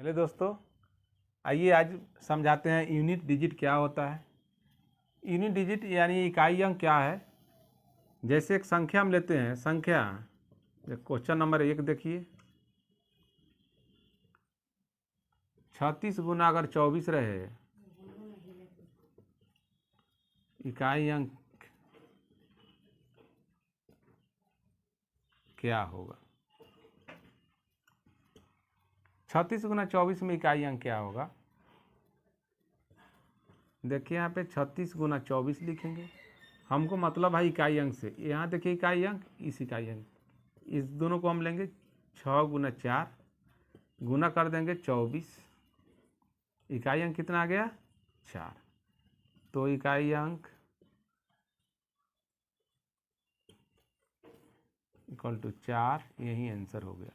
Hello दोस्तों, आइए आज समझाते हैं यूनिट डिजिट क्या होता है। यूनिट डिजिट यानी इकाई अंक क्या है। जैसे एक संख्या हम लेते हैं, संख्या क्वेश्चन नंबर 1 देखिए, 36 गुना अगर 24 रहे, इकाई अंक क्या होगा। 36 गुना 24 में इकाई अंक क्या होगा। देखिए यहाँ पे 36 गुना 24 लिखेंगे, हमको मतलब है इकाई अंक से। यहाँ देखिए इकाई अंक, इस इकाई अंक, इस दोनों को हम लेंगे 6 गुना 4, गुना कर देंगे 24, इकाई अंक कितना आ गया 4। तो इकाई अंक इक्वल टू 4, यही आंसर हो गया।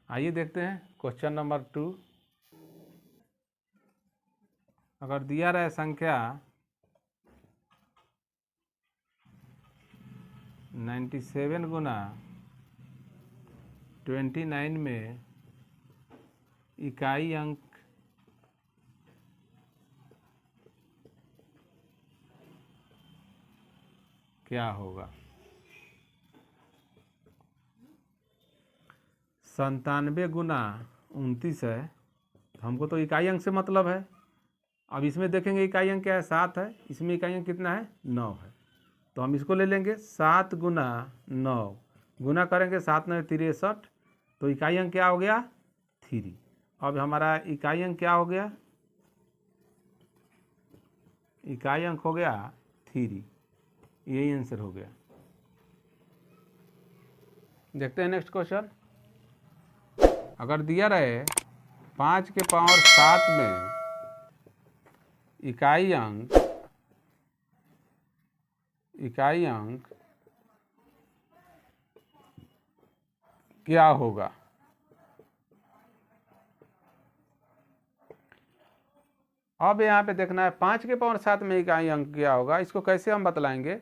आइए देखते हैं क्वेश्चन नंबर 2। अगर दिया रहे संख्या 97 गुना 29 में इकाई अंक क्या होगा। 97 गुना 29 है, हमको तो इकाई अंक से मतलब है। अब इसमें देखेंगे इकाई अंक क्या है, 7 है, इसमें इकाई अंक कितना है 9 है, तो हम इसको ले लेंगे 7 गुना 9, गुना करेंगे 7 9 63, तो इकाई अंक क्या हो गया 3। अब हमारा इकाई अंक क्या हो गया, इकाई अंक हो गया 3, यही आंसर हो गया। देखते हैं नेक्स्ट क्वेश्चन। अगर दिया रहे 5 के पावर 7 में इकाई अंक क्या होगा। अब यहाँ पे देखना है 5 के पावर 7 में इकाई अंक क्या होगा, इसको कैसे हम बतलाएंगे।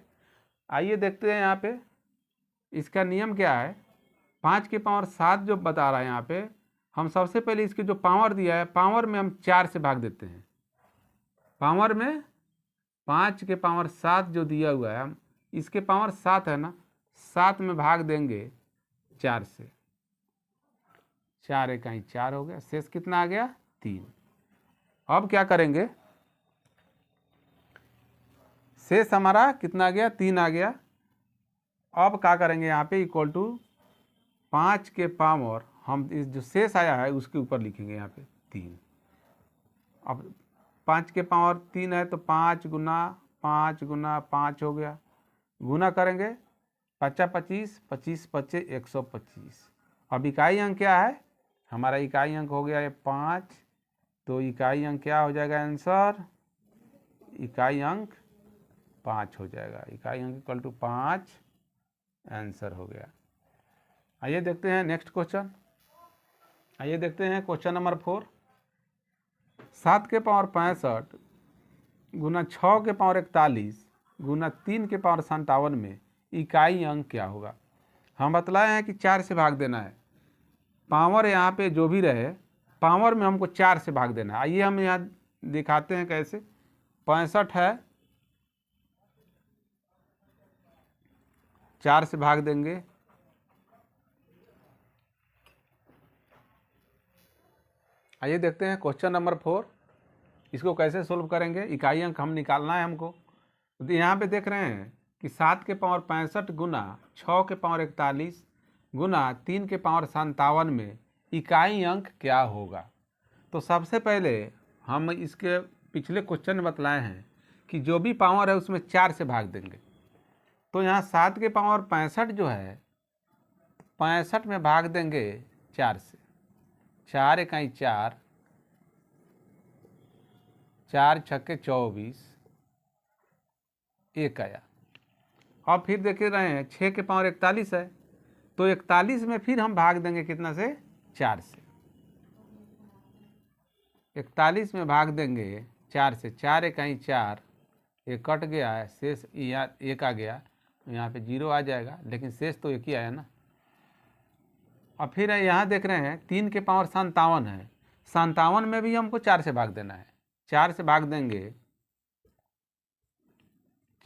आइए देखते हैं यहाँ पे इसका नियम क्या है। 5 के पावर 7 जो बता रहा है यहाँ पे, हम सबसे पहले इसकी जो पावर दिया है, पावर में हम 4 से भाग देते हैं। पावर में 5 के पावर 7 जो दिया हुआ है, हम इसके पावर 7 है ना, 7 में भाग देंगे 4 से, 4 इकाई 4 हो गया, शेष कितना आ गया 3। अब क्या करेंगे, शेष हमारा कितना आ गया 3 आ गया। अब क्या करेंगे यहाँ पे इक्वल टू 5 के पावर, हम इस जो शेष आया है उसके ऊपर लिखेंगे यहाँ पे 3। अब 5 के पावर 3 है तो 5 गुना 5 गुना 5 हो गया, गुना करेंगे 5 25, 25 25 125। अब इकाई अंक क्या है, हमारा इकाई अंक हो गया है 5, तो इकाई अंक क्या हो जाएगा आंसर, इकाई अंक 5 हो जाएगा। इकाई अंक इक्वल टू 5 आंसर हो गया। आइए देखते हैं नेक्स्ट क्वेश्चन। आइए देखते हैं क्वेश्चन नंबर 4। 7 के पावर 65 गुना 6 के पावर 41 गुना 3 के पावर 57 में इकाई अंक क्या होगा। हम बतलाए हैं कि 4 से भाग देना है। पावर यहाँ पे जो भी रहे, पावर में हमको 4 से भाग देना है। आइए हम यहाँ दिखाते हैं कैसे। 65 है, 4 से भाग देंगे, आइए देखते हैं क्वेश्चन नंबर 4, इसको कैसे सोल्व करेंगे। इकाई अंक हम निकालना है हमको। तो यहाँ पे देख रहे हैं कि 7 के पावर 65 गुना 6 के पावर 41 गुना 3 के पावर 57 में इकाई अंक क्या होगा। तो सबसे पहले हम इसके पिछले क्वेश्चन में बतलाए हैं कि जो भी पावर है उसमें 4 से भाग देंगे। तो यहाँ 7 के पावर 65 जो है, 65 में भाग देंगे 4 से, 4 इकाई 4, 4 छक्के 24, 1 आया। अब फिर देख रहे हैं 6 के पावर 41 है, तो 41 में फिर हम भाग देंगे कितना से, 4 से, 41 में भाग देंगे 4 से, 4 इकाई 4, ये कट गया है, शेष यहाँ 1 आ गया, यहाँ पे 0 आ जाएगा, लेकिन शेष तो 1 ही आया ना। और फिर यहाँ देख रहे हैं 3 के पावर 57 है, 57 में भी हमको 4 से भाग देना है। 4 से भाग देंगे,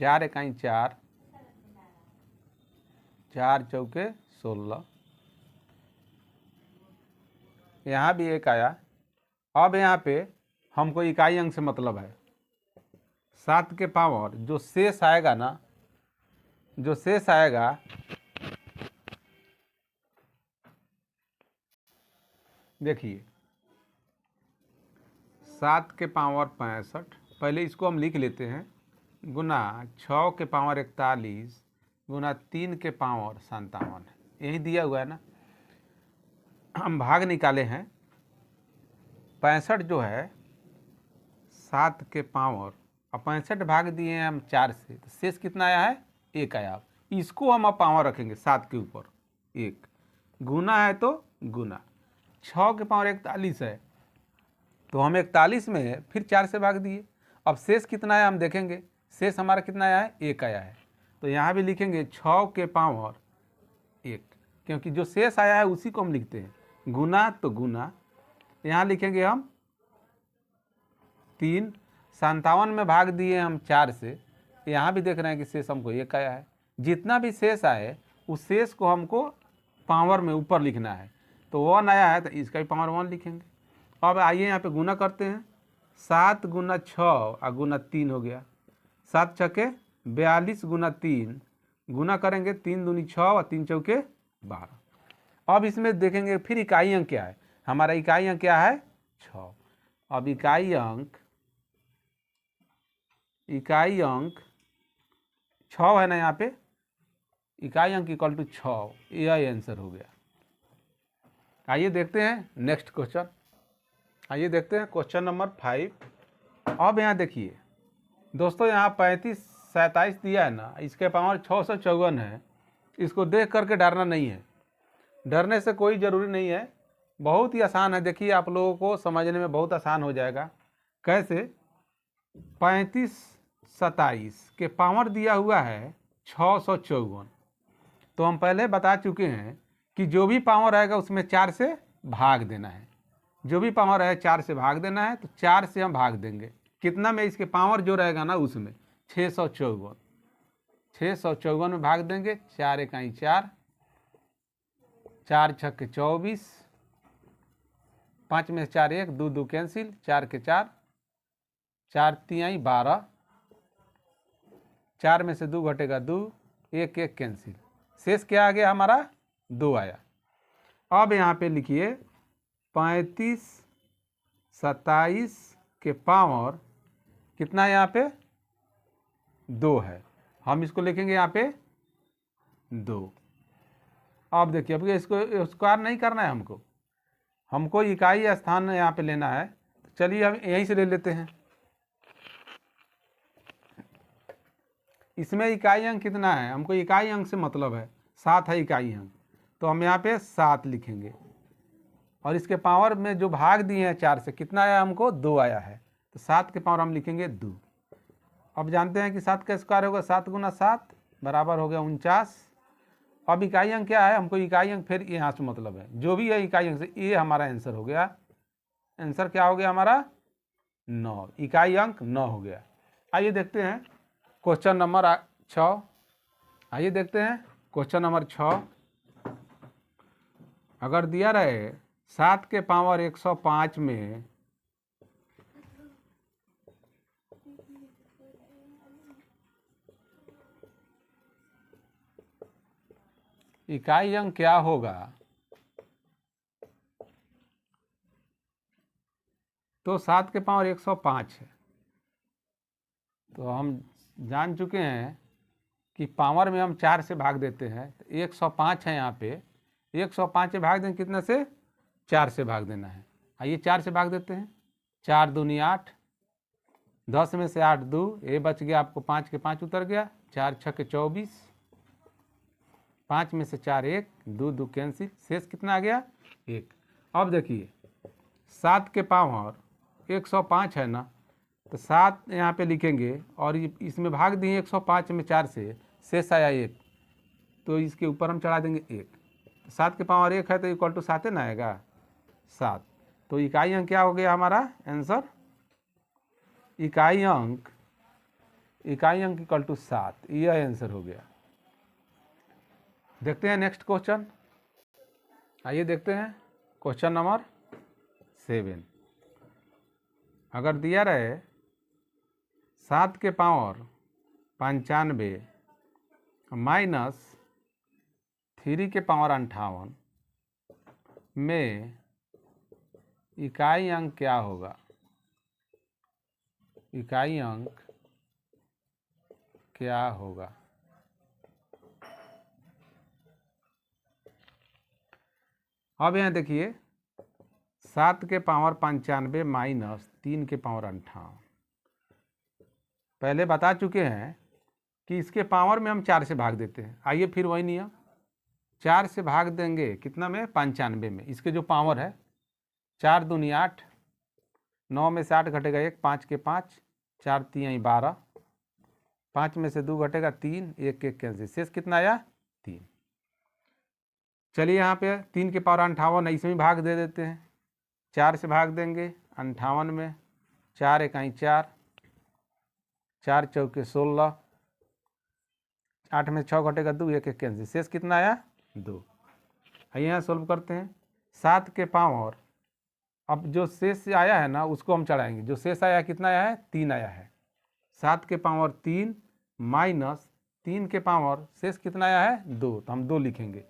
4 इकाई 4, 4 चौके 16, यहाँ भी एक आया। अब यहाँ पे हमको इकाई अंक से मतलब है। 7 के पावर जो शेष आएगा ना, जो शेष आएगा देखिए 7 के पावर 65, पहले इसको हम लिख लेते हैं, गुना 6 के पावर 41 गुना 3 के पावर 57, यही दिया हुआ है ना। हम भाग निकाले हैं, 65 जो है 7 के पावर और 65 भाग दिए हैं हम 4 से, तो शेष कितना आया है? 1 आया। इसको हम अब पावर रखेंगे 7 के ऊपर 1, गुना है तो गुना 6 के पावर 41 है, तो हम 41 में फिर 4 से भाग दिए। अब शेष कितना है हम देखेंगे, शेष हमारा कितना आया है? 1 आया है। तो यहाँ भी लिखेंगे 6 के पावर 1, क्योंकि जो शेष आया है उसी को हम लिखते हैं। गुना तो गुना, यहाँ लिखेंगे हम 3, 57 में भाग दिए हम 4 से, यहाँ भी देख रहे हैं कि शेष हमको 1 आया है। जितना भी शेष आए उस शेष को हमको पावर में ऊपर लिखना है, तो 1 आया है तो इसका भी पावर 1 लिखेंगे। अब आइए यहाँ पे गुना करते हैं, 7 गुना 6 और गुना 3 हो गया, 7 छके 42 गुना 3, गुना करेंगे 3 दूनी 6 और 3 चौके 12। अब इसमें देखेंगे फिर इकाई अंक क्या है, हमारा इकाई अंक क्या है? 6। अब इकाई अंक 6 है ना, यहाँ पे इकाई अंक इक्वल टू 6, यह आंसर हो गया। आइए देखते हैं नेक्स्ट क्वेश्चन। आइए देखते हैं क्वेश्चन नंबर 5। अब यहाँ देखिए दोस्तों, यहाँ 35 27 दिया है ना, इसके पावर 654 है। इसको देख करके डरना नहीं है, डरने से कोई ज़रूरी नहीं है, बहुत ही आसान है। देखिए आप लोगों को समझने में बहुत आसान हो जाएगा। कैसे? 35 27 के पावर दिया हुआ है 654, तो हम पहले बता चुके हैं कि जो भी पावर आएगा उसमें 4 से भाग देना है। जो भी पावर है 4 से भाग देना है, तो 4 से हम भाग देंगे कितना में? इसके पावर जो रहेगा ना उसमें 654, 654 में भाग देंगे। 4 इकाई 4, 4 छक्के 24, 5 में 4 1, 2 2 कैंसिल, 4 के 4, 4 तिहाई 12, 4 में से 2 घटेगा 2, 1 1 कैंसिल, शेष क्या आ गया हमारा? 2 आया। अब यहाँ पे लिखिए 35 27 के पावर कितना है? यहाँ पे 2 है, हम इसको लिखेंगे यहाँ पे 2। अब देखिए, अब इसको स्क्वायर नहीं करना है, हमको इकाई स्थान यहाँ पे लेना है। तो चलिए हम यहीं से ले लेते हैं। इसमें इकाई अंक कितना है? हमको इकाई अंक से मतलब है, 7 है इकाई अंक, तो हम यहाँ पे 7 लिखेंगे। और इसके पावर में जो भाग दिए हैं 4 से, कितना आया हमको? 2 आया है, तो 7 के पावर हम लिखेंगे 2। अब जानते हैं कि 7 का स्क्वायर होगा 7 गुना 7 बराबर हो गया 49। अब इकाई अंक क्या है? हमको इकाई अंक फिर यहाँ से मतलब है, जो भी है इकाई अंक से, ये हमारा आंसर हो गया। आंसर क्या हो गया हमारा? 9, इकाई अंक 9 हो गया। आइए देखते हैं क्वेश्चन नंबर 6। आइए देखते हैं क्वेश्चन नंबर 6। अगर दिया रहे 7 के पावर 105 में इकाई अंक क्या होगा, तो 7 के पावर 105 है। तो हम जान चुके हैं कि पावर में हम 4 से भाग देते हैं, तो 105 है यहाँ पे, 105 से भाग दें कितने से? 4 से भाग देना है। आइए 4 से भाग देते हैं, 4 दूनी 8, 10 में से 8 2, ये बच गया आपको, 5 के 5 उतर गया, 4 छक्के 24, 5 में से 4 1, 2 2 कैंसिल, शेष कितना आ गया? 1। अब देखिए 7 के पावर 105 है ना, तो 7 यहाँ पे लिखेंगे और इसमें भाग दिए 105 में 4 से, शेष आया 1, तो इसके ऊपर हम चढ़ा देंगे 1, 7 के पावर 1 है तो इक्वल टू 7 ना आएगा, 7। तो इकाई अंक क्या हो गया हमारा आंसर, इकाई अंक इक्वल टू 7, यह आंसर हो गया। देखते हैं नेक्स्ट क्वेश्चन, आइए देखते हैं क्वेश्चन नंबर 7। अगर दिया रहे 7 के पावर 95 माइनस 3 के पावर 58 में इकाई अंक क्या होगा, इकाई अंक क्या होगा। अब यहाँ देखिए 7 के पावर 95 माइनस 3 के पावर 58, पहले बता चुके हैं कि इसके पावर में हम 4 से भाग देते हैं। आइए फिर वही नियम, 4 से भाग देंगे कितना में, 95 में। इसके जो पावर है 4 दूनी 8, 9 में से 8 घटेगा 1, 5 के 5, 4 3 12, 5 में से 2 घटेगा 3, 1 1 कैंसिल, शेष कितना आया 3। चलिए यहाँ पे 3 के पावर 58 है, इसमें भाग दे देते हैं। 4 से भाग देंगे 58 में, 4 1 4, 4 चौके 16, 8 में 6 घटेगा 2, 1 1 कैंसिल, शेष कितना आया 2। आइए यहाँ सोल्व करते हैं। 7 के पावर, अब जो शेष आया है ना उसको हम चढ़ाएंगे। जो शेष आया कितना आया है, 3 आया है। 7 के पावर 3 माइनस 3 के पावर शेष कितना आया है 2, तो हम 2 लिखेंगे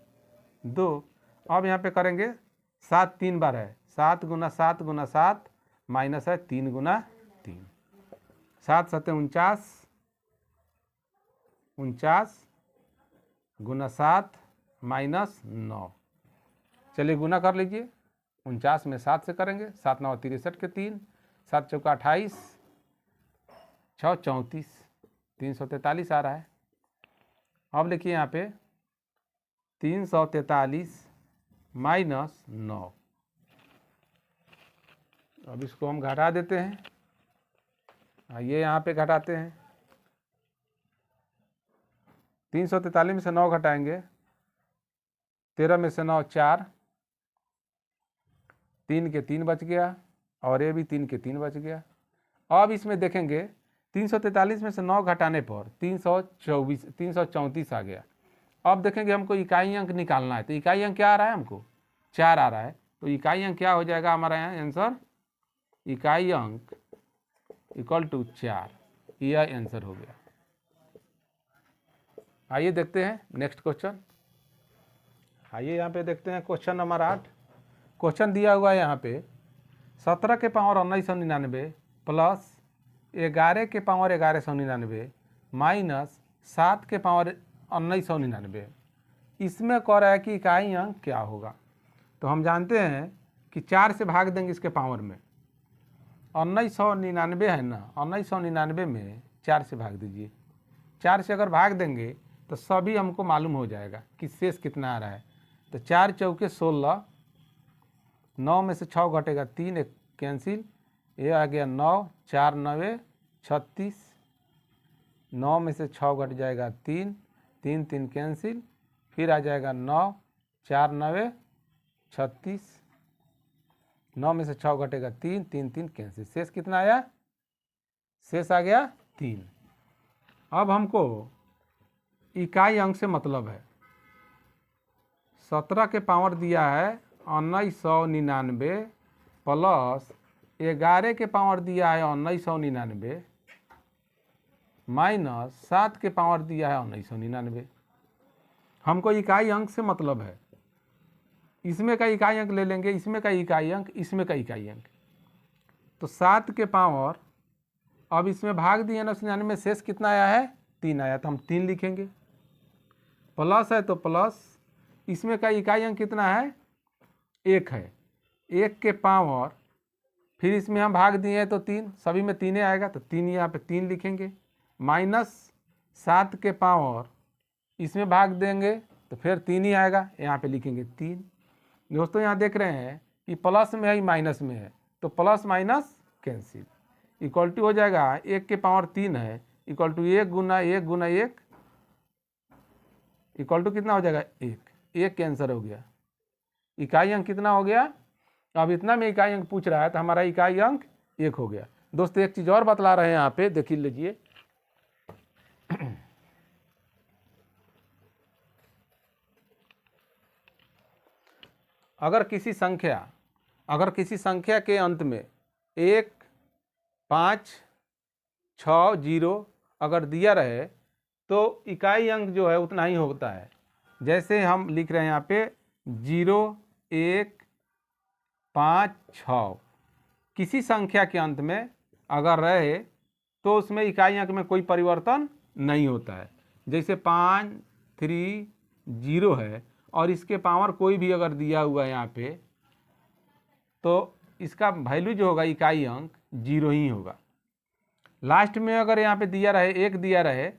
2। अब यहाँ पे करेंगे 7 3 बार है, 7 गुना 7 गुना 7 माइनस है 3 गुना 3, 7 7 49, 49 गुना 7 माइनस 9। चलिए गुना कर लीजिए, 49 में 7 से करेंगे, 7 9 63 के 3, 7 चौका 28, 6 34, 343 आ रहा है। अब लिखिए यहाँ पे 343 माइनस 9। अब इसको हम घटा देते हैं, आइए यहाँ पे घटाते हैं। 343 में से 9 घटाएंगे, 13 में से 9 4, 3 के 3 बच गया, और ये भी 3 के 3 बच गया। अब इसमें देखेंगे 343 में से 9 घटाने पर 334 आ गया। अब देखेंगे हमको इकाई अंक निकालना है, तो इकाई अंक क्या आ रहा है हमको, 4 आ रहा है। तो इकाई अंक क्या हो जाएगा हमारा यहाँ आंसर, इकाई अंक इक्वल टू 4, यह आंसर हो गया। आइए देखते हैं नेक्स्ट क्वेश्चन। आइए यहाँ पे देखते हैं क्वेश्चन नंबर 8। क्वेश्चन दिया हुआ है यहाँ पे 17 के पावर 1999 प्लस 11 के पावर 1199 माइनस 7 के पावर 1999, इसमें कह रहा है कि इकाई अंक क्या होगा। तो हम जानते हैं कि 4 से भाग देंगे इसके पावर में, 1999 है ना, 1999 में 4 से भाग दीजिए। 4 से अगर भाग देंगे तो सभी हमको मालूम हो जाएगा कि शेष कितना आ रहा है। तो 4 चौके 16, 9 में से 6 घटेगा 3, एक कैंसिल, ये आ गया 9, 4 9 36, 9 में से 6 घट जाएगा 3, 3 3 कैंसिल, फिर आ जाएगा 9, 4 9 36, 9 में से 6 घटेगा 3, 3 3 कैंसिल, शेष कितना आया, शेष आ गया 3। अब हमको इकाई अंक से मतलब है। 17 के पावर दिया है 1999 प्लस 11 के पावर दिया है 1999 माइनस 7 के पावर दिया है 1999। हमको इकाई अंक से मतलब है, इसमें का इकाई अंक ले लेंगे, इसमें का इकाई अंक, इसमें का इकाई अंक। तो 7 के पावर, अब इसमें भाग दिए 1999 में शेष कितना आया है 3 आया, तो हम 3 लिखेंगे। प्लस है तो प्लस, इसमें का इकाई अंक कितना है 1 है, 1 के पावर, फिर इसमें हम भाग दिए तो 3, सभी में 3 आएगा तो 3 यहाँ पे 3 लिखेंगे। माइनस 7 के पावर, इसमें भाग देंगे तो फिर 3 ही आएगा, यहाँ पे लिखेंगे 3। दोस्तों यहाँ देख रहे हैं कि प्लस में है माइनस में है, तो plus minus cancel, equal to हो जाएगा 1 के पावर 3 है इक्वल टू 1 गुना 1 गुना 1 इक्वल टू कितना हो जाएगा 1, 1 कैंसर हो गया। इकाई अंक कितना हो गया, अब इतना में इकाई अंक पूछ रहा है तो हमारा इकाई अंक 1 हो गया। दोस्तों एक चीज़ और बतला रहे हैं यहाँ पे, देख लीजिए। अगर किसी संख्या के अंत में 1, 5, 6, 0 अगर दिया रहे तो इकाई अंक जो है उतना ही होता है। जैसे हम लिख रहे हैं यहाँ पे 0, 1, 5, 6 किसी संख्या के अंत में अगर रहे तो उसमें इकाई अंक में कोई परिवर्तन नहीं होता है। जैसे 5, 3, 0 है और इसके पावर कोई भी अगर दिया हुआ है यहाँ पे तो इसका वैल्यू जो होगा इकाई अंक 0 ही होगा। लास्ट में अगर यहाँ पे दिया रहे 1 दिया रहे,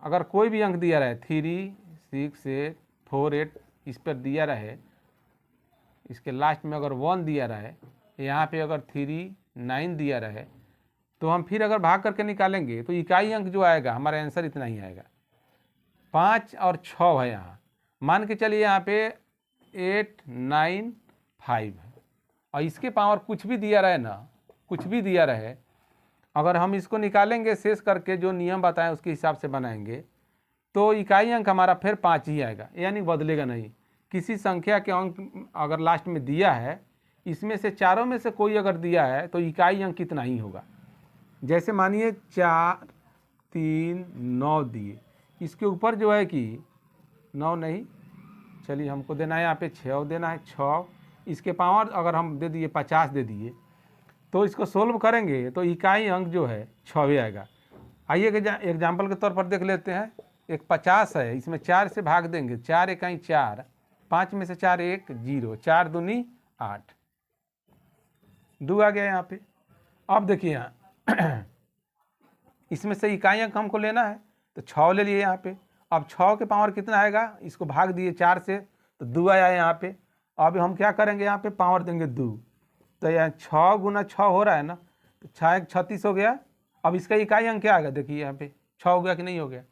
अगर कोई भी अंक दिया रहे 3, 6, 8, 4, 8 इस पर दिया रहे, इसके लास्ट में अगर 1 दिया रहे, यहाँ पे अगर 3, 9 दिया रहे तो हम फिर अगर भाग करके निकालेंगे तो इकाई अंक जो आएगा हमारा आंसर इतना ही आएगा। 5 और 6 है यहाँ, मान के चलिए यहाँ पे 8, 9, 5 है और इसके पावर कुछ भी दिया रहे ना, कुछ भी दिया रहे, अगर हम इसको निकालेंगे शेष करके जो नियम बताएं उसके हिसाब से बनाएंगे तो इकाई अंक हमारा फिर 5 ही आएगा, यानी बदलेगा नहीं। किसी संख्या के अंक अगर लास्ट में दिया है, इसमें से चारों में से कोई अगर दिया है तो इकाई अंक कितना ही होगा। जैसे मानिए 4, 3, 9 दिए, इसके ऊपर जो है कि 9 नहीं, चलिए हमको देना है यहाँ पे 6 देना है, 6 इसके पावर अगर हम दे दिए 50 दे दिए तो इसको सोल्व करेंगे तो इकाई अंक जो है 6 आएगा। आइए एग्जाम्पल के तौर पर देख लेते हैं। एक 50 है, इसमें 4 से भाग देंगे, 4 इकाई 4, 5 में से 4 1 0, 4 दूनी 8, 2 आ गया यहाँ पे। अब देखिए यहाँ इसमें से इकाई अंक हमको लेना है तो 6 ले लिए यहाँ पे। अब 6 के पावर कितना आएगा, इसको भाग दिए 4 से तो 2 आया यहाँ पे। अब हम क्या करेंगे, यहाँ पे पावर देंगे 2, तो यहाँ 6 गुना 6 हो रहा है ना, तो 6 1 36 हो गया। अब इसका इकाई अंक क्या आएगा, देखिए यहाँ पे 6 हो गया कि नहीं हो गया।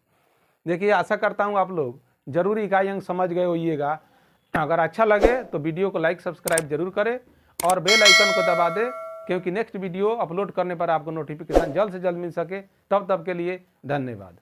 देखिए आशा करता हूँ आप लोग जरूर इकाई अंक समझ गए होइएगा। अगर अच्छा लगे तो वीडियो को लाइक सब्सक्राइब जरूर करें और बेल आइकन को दबा दें, क्योंकि नेक्स्ट वीडियो अपलोड करने पर आपको नोटिफिकेशन जल्द से जल्द मिल सके। तब के लिए धन्यवाद।